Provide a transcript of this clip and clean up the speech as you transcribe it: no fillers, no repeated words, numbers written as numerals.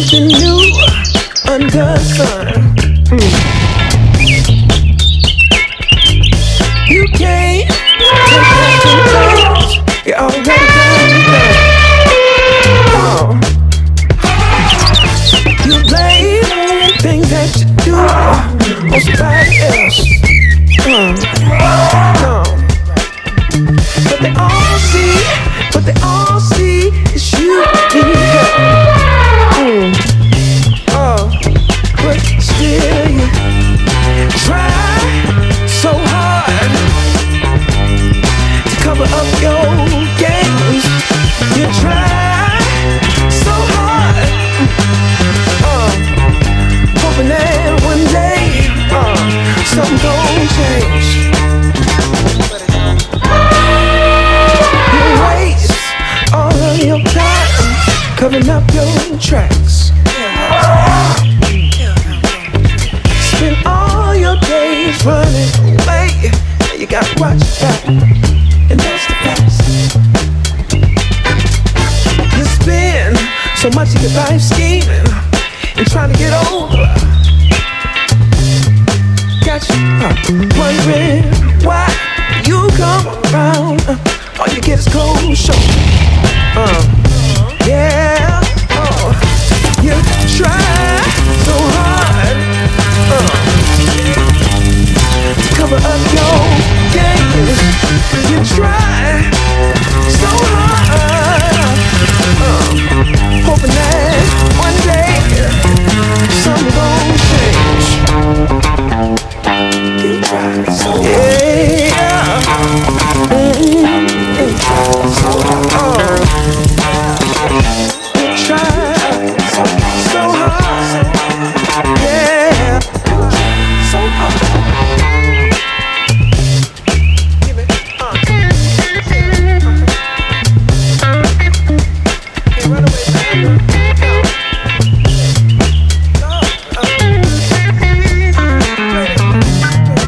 something new under the sun. You can't take back the times. You're already done. Oh. You blame things that you do on somebody else. No. But they all see is you need help. Oh, but still you try so hard to cover up your games. You try so hard, hoping that one day something gon' change. You waste all of your time covering up your tracks. Spend all your days running away. You gotta watch your back, and that's the facts. You spend so much of your life scheming and trying to get over. Got you wondering why you come around. All you get is cold shoulder. Yeah. You try so hard to cover up your games. You try so hard, hoping that one day something gon' change. You try so hard. Yeah. You try so hard. You try. So hard, yeah, so hard. Give it, Can't run away, baby.